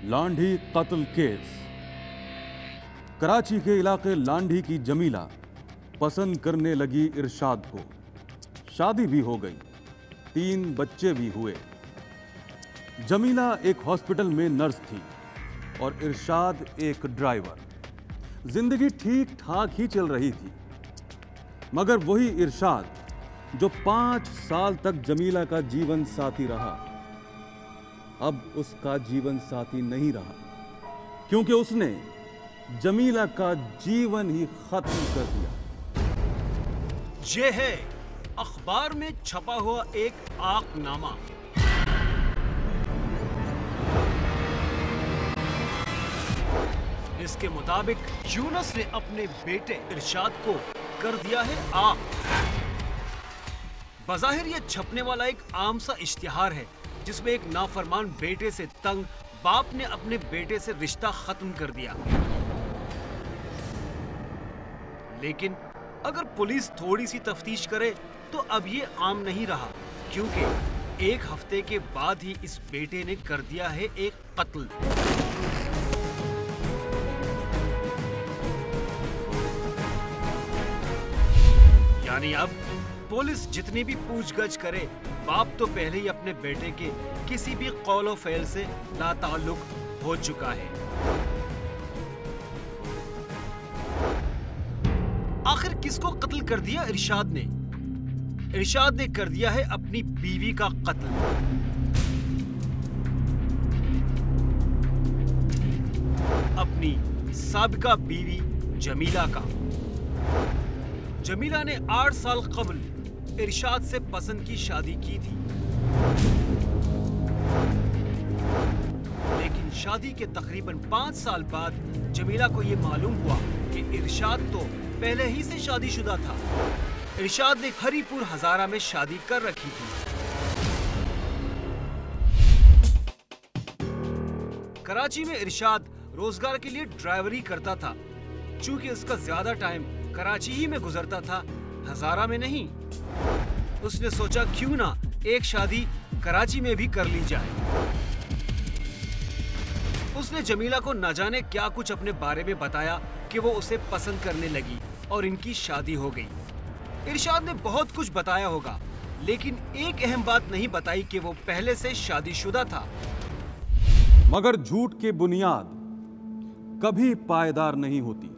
लांढी कत्ल केस। कराची के इलाके लांढी की जमीला पसंद करने लगी इरशाद को। शादी भी हो गई, 3 बच्चे भी हुए। जमीला एक हॉस्पिटल में नर्स थी और इरशाद एक ड्राइवर। जिंदगी ठीक ठाक ही चल रही थी, मगर वही इरशाद जो 5 साल तक जमीला का जीवन साथी रहा, अब उसका जीवन साथी नहीं रहा, क्योंकि उसने जमीला का जीवन ही खत्म कर दिया। ये है अखबार में छपा हुआ एक आकनामा। इसके मुताबिक यूनुस ने अपने बेटे इरशाद को कर दिया है आग। बज़ाहिर यह छपने वाला एक आम सा इश्तिहार है, जिसमें एक नाफरमान बेटे से तंग बाप ने अपने बेटे से रिश्ता खत्म कर दिया। लेकिन अगर पुलिस थोड़ी सी तफ्तीश करे तो अब ये आम नहीं रहा, क्योंकि 1 हफ्ते के बाद ही इस बेटे ने कर दिया है एक कत्ल। यानी अब पुलिस जितनी भी पूछगछ करे, बाप तो पहले ही अपने बेटे के किसी भी कौलो फेल से लाताल्लुक हो चुका है। आखिर किसको कत्ल कर दिया इरशाद ने? इरशाद ने कर दिया है अपनी बीवी का कत्ल। अपनी साबिका बीवी जमीला का। जमीला ने 8 साल कबल इरशाद से पसंद की शादी की थी, लेकिन शादी के तकरीबन 5 साल बाद जमीला को यह मालूम हुआ कि इरशाद तो पहले ही से शादीशुदा था। इरशाद ने हरीपुर हजारा में शादी कर रखी थी। कराची में इरशाद रोजगार के लिए ड्राइवरी करता था। चूंकि उसका ज्यादा टाइम कराची ही में गुजरता था, हजारा में नहीं, उसने सोचा क्यों ना एक शादी कराची में भी कर ली जाए। उसने जमीला को न जाने क्या कुछ अपने बारे में बताया कि वो उसे पसंद करने लगी और इनकी शादी हो गई। इरशाद ने बहुत कुछ बताया होगा, लेकिन एक अहम बात नहीं बताई कि वो पहले से शादीशुदा था। मगर झूठ की बुनियाद कभी पायदार नहीं होती।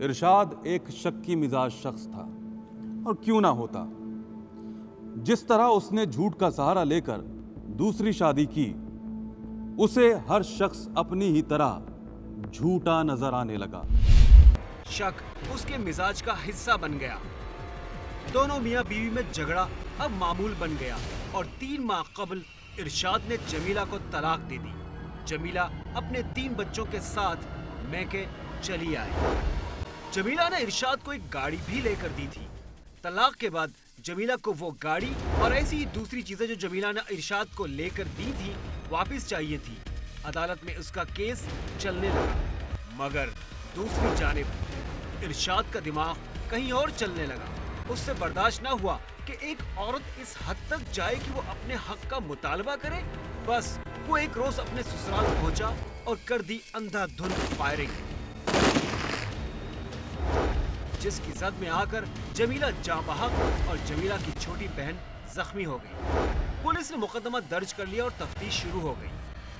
इरशाद एक शक्की मिजाज शख्स था, और क्यों ना होता। जिस तरह उसने झूठ का सहारा लेकर दूसरी शादी की, उसे हर शख्स अपनी ही तरह झूठा नजर आने लगा। शक उसके मिजाज का हिस्सा बन गया। दोनों मियां बीवी में झगड़ा अब मामूल बन गया और 3 माह कबल इरशाद ने जमीला को तलाक दे दी। जमीला अपने 3 बच्चों के साथ मैके चली आई। जमीला ने इरशाद को एक गाड़ी भी लेकर दी थी। तलाक के बाद जमीला को वो गाड़ी और ऐसी ही दूसरी चीजें जो जमीला ने इरशाद को लेकर दी थी वापस चाहिए थी। अदालत में उसका केस चलने लगा, मगर दूसरी जानिब इरशाद का दिमाग कहीं और चलने लगा। उससे बर्दाश्त न हुआ कि एक औरत इस हद तक जाए कि वो अपने हक का मुतालबा करे। बस वो एक रोज अपने ससुराल पहुंचा और कर दी अंधाधुंध फायरिंग, जिसकी जद में आकर जमीला जाँ बहक और जमीला की छोटी बहन जख्मी हो गई। पुलिस ने मुकदमा दर्ज कर लिया और तफ्तीश शुरू हो गई।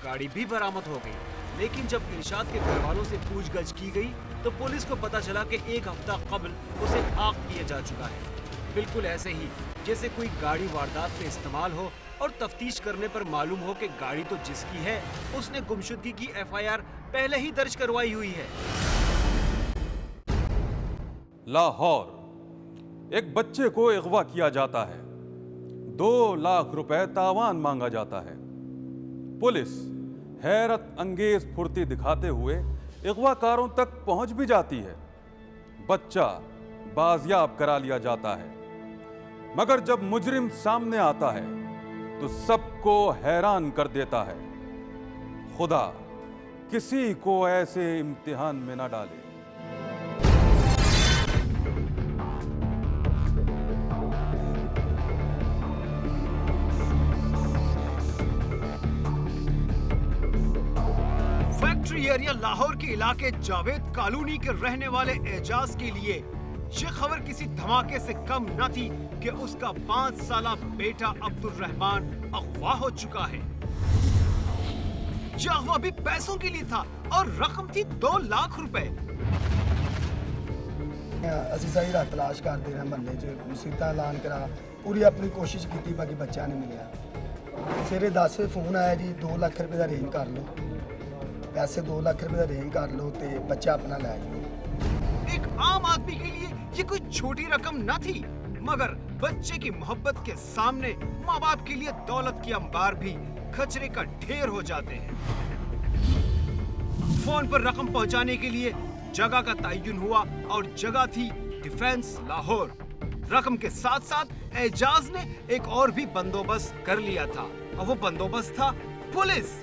गाड़ी भी बरामद हो गई, लेकिन जब इरशाद के घर वालों से पूछगछ की गई तो पुलिस को पता चला कि 1 हफ्ता कबल उसे आग किया जा चुका है। बिल्कुल ऐसे ही जैसे कोई गाड़ी वारदात में इस्तेमाल हो और तफ्तीश करने पर मालूम हो कि गाड़ी तो जिसकी है उसने गुमशुदगी की FIR पहले ही दर्ज करवाई हुई है। लाहौर, एक बच्चे को अगवा किया जाता है, 2 लाख रुपए तावान मांगा जाता है। पुलिस हैरत अंगेज फुर्ती दिखाते हुए अगवाकारों तक पहुंच भी जाती है। बच्चा बाजियाब करा लिया जाता है, मगर जब मुजरिम सामने आता है तो सबको हैरान कर देता है। खुदा किसी को ऐसे इम्तिहान में ना डाले। सेक्रेटरी एरिया लाहौर के इलाके जावेद कॉलोनी के रहने वाले एजाज के लिए ये खबर किसी धमाके से कम न थी कि उसका 5 साला बेटा अब्दुल रहमान अगवा हो चुका है। यह अगवा भी पैसों के लिए था और रकम थी 2 लाख रुपए। ਅਸੀਂ ਸਹੀ ਰਾਤ ਤਲਾਸ਼ ਕਰਦੇ ਰਹੇ ਮਹੱਲੇ 'ਚ ਮੁਸੀਬਤਾਂ ਐਲਾਨ ਕਰਾ ਪੂਰੀ ਆਪਣੀ ਕੋਸ਼ਿਸ਼ ਕੀਤੀ ਬਾਕੀ ਬੱਚਾ ਨਹੀਂ ਮਿਲਿਆ। ਸਵੇਰੇ 10 ਵਜੇ ਫੋਨ ਆਇਆ ਜੀ 2 ਲੱਖ ਰੁਪਏ ਦਾ ਅਰੇਂਜ ਕਰ ਲਓ, पैसे 2 लाख रुपए अरेंज कर लो तो बच्चा अपना ले जाओ। एक आम आदमी के लिए ये कोई छोटी रकम न थी, मगर बच्चे की मोहब्बत के सामने माँ बाप के लिए दौलत की अंबार भी खचरे का ढेर हो जाते हैं। फोन पर रकम पहुंचाने के लिए जगह का तयन हुआ और जगह थी डिफेंस लाहौर। रकम के साथ साथ एजाज ने एक और भी बंदोबस्त कर लिया था और वो बंदोबस्त था पुलिस।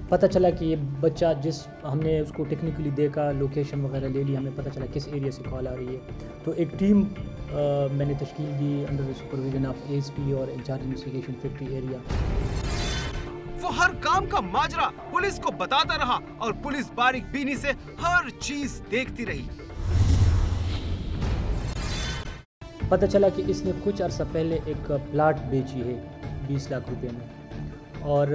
पता चला कि ये बच्चा जिस हमने उसको टेक्निकली देखा, लोकेशन वगैरह ले ली, हमें पता चला किस एरिया से कॉल आ रही है। तो एक टीम मैंने तश्कील दी under the supervision of ASP और इंचार्ज इन्वेस्टिगेशन फैक्ट्री एरिया। वो हर काम का माजरा पुलिस को बताता रहा और पुलिस बारीक बीनी से हर चीज देखती रही। पता चला कि इसने कुछ अर्सा पहले एक प्लाट बेची है 20 लाख रुपए में, और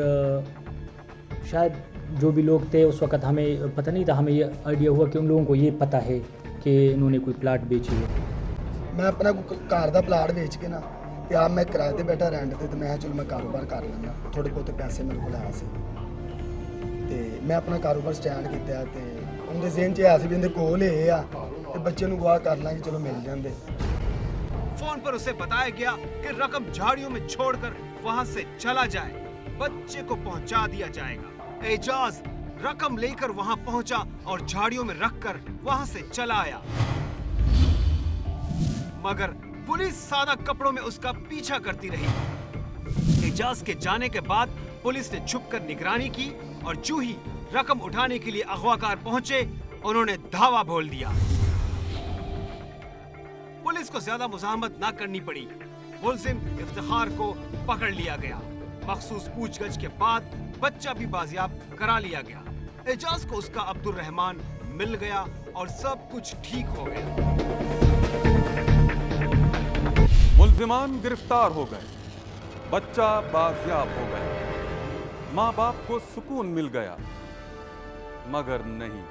शायद जो भी लोग थे उस वक्त हमें पता नहीं था, हमें ये आइडिया हुआ कि उन लोगों को ये पता है कि इन्होंने कोई प्लाट बेची है। मैं अपना घर का प्लाट बेच के ना ते आप मैं किराए ते बैठा रेंट ते मैं चलो मैं कारोबार कर लेना, थोड़े बहुत पैसे मेरे को आए सी ते मैं अपना कारोबार स्टैंड किया ते उनके ज़हन च आया सी भी इनके कोल ये आ ते बच्चे नूं गवाह कर लांगे, चलो मिल जाते। फोन पर उसे बताया गया कि रकम झाड़ियों में छोड़कर वहां से चला जाए, बच्चे को पहुंचा दिया जाएगा। एजाज रकम लेकर वहां पहुंचा और झाड़ियों में रखकर वहां से चला आया, मगर पुलिस सादा कपड़ों में उसका पीछा करती रही। एजाज के जाने के बाद पुलिस ने छुपकर निगरानी की और जो ही रकम उठाने के लिए अगवाकार पहुंचे, उन्होंने धावा बोल दिया। पुलिस को ज्यादा मुज़ाहमत ना करनी पड़ी, मुल्जिम इफ्तिखार को पकड़ लिया गया। मखसूस पूछगछ के बाद बच्चा भी बाजियाब करा लिया गया। एजाज को उसका अब्दुल रहमान मिल गया और सब कुछ ठीक हो गया। मुल्जिमान गिरफ्तार हो गए, बच्चा बाजियाब हो गया, माँ बाप को सुकून मिल गया, मगर नहीं,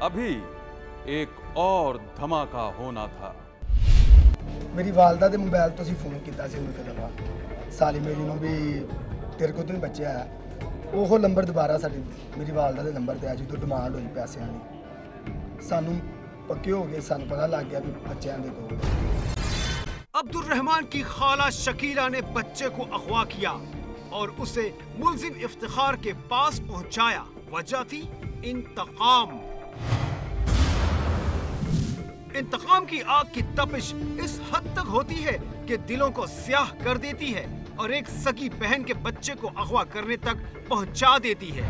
अभी एक और धमाका होना था। मेरी वालदा के मोबाइल तो असीं फोन किया सी उन्हें दफा साली मेरी नूं भी तेरे को तो नहीं बच्चे आया, वो नंबर दोबारा साडी मेरी वालदा के नंबर पर आया जो डिमांड हुई पैसे की, सानू पक्के हो गए, सानू पता लग गया भी बच्चों के कोल। अब्दुल रहमान की खाला शकीला ने बच्चे को अगवा किया और उसे मुल्जिम इफ्तिखार के पास पहुंचाया। वजह थी इंतकाम। इंतकाम की आग की तपिश इस हद तक होती है कि दिलों को स्याह कर देती है और एक सगी बहन के बच्चे को अगवा करने तक पहुंचा देती है।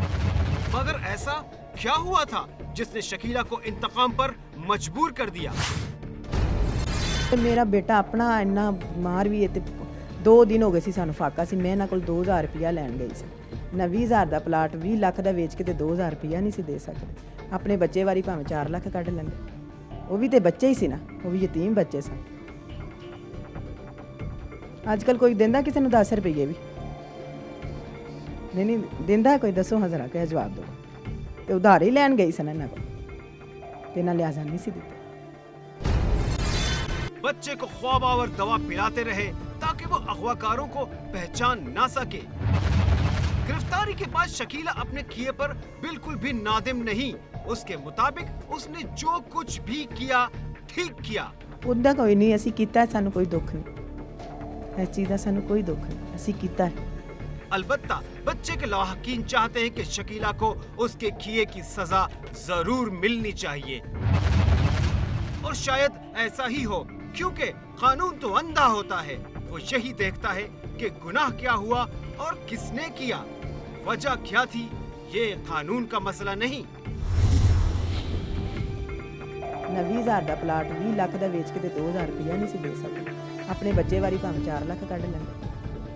मगर ऐसा क्या हुआ था जिसने शकीला को इंतकाम पर मजबूर कर दिया? मेरा बेटा अपना इन्ना बीमार भी है ते 2 दिन हो गए सी सानू फाका सी, मैं इन्हां कोल 2000 रुपया लैन गई सी ना 20000 का प्लाट 20 लाख का वेच के ते 2000 रुपया नहीं सी दे सकते। अपने बच्चे वारी भावें 4 लाख कढ़ लेंगे, वो भी तो बच्चे ही सी ना, वो भी यतीम बच्चे सन। अजकल कोई देंदा किसी नूं 10 रुपये भी नहीं देंदा, कोई दसो हज़रा क्या जवाब दो। तो उधार ही लैन गई सन इन्हां कोल ते इन्हां लिहाजा नहीं सी दित्ते। बच्चे को ख्वाबावर दवा पिलाते रहे ताकि वो अगवाकारों को पहचान ना सके। गिरफ्तारी के बाद शकीला अपने किए पर बिल्कुल भी नादिम नहीं। उसके मुताबिक उसने जो कुछ भी किया ठीक किया। उदा कोई नहीं, असी कीता, सानू कोई दुख नहीं, इस चीज़ का सानू कोई दुख नहीं, असी कीता है। अलबत्ता बच्चे के लाहकीन चाहते हैं कि शकीला को उसके किए की सजा जरूर मिलनी चाहिए और शायद ऐसा ही हो, क्योंकि कानून तो अंधा होता है, वो यही देखता है कि गुनाह क्या हुआ और किसने किया, वजह क्या थी, ये कानून का मसला नहीं। ना 20000 का प्लाट 20 लाख का वेच के ते 2000 रुपया नहीं सी दे सकते। अपने बच्चे वारी भावें 4 लाख कढ़ लेंगे,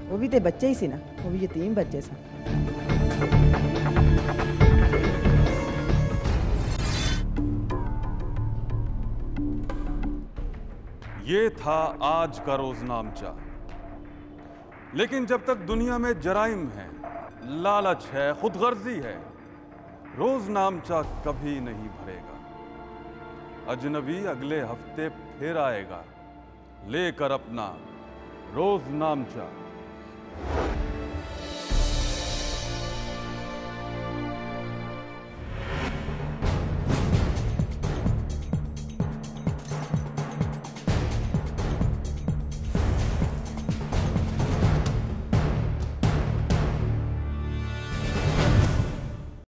वो भी तो बच्चे ही सी ना, वो भी यतीम बच्चे सन। ये था आज का रोजनामचा। लेकिन जब तक दुनिया में जराइम है, लालच है, खुदगर्जी है, रोजनामचा कभी नहीं भरेगा। अजनबी अगले हफ्ते फिर आएगा लेकर अपना रोजनामचा।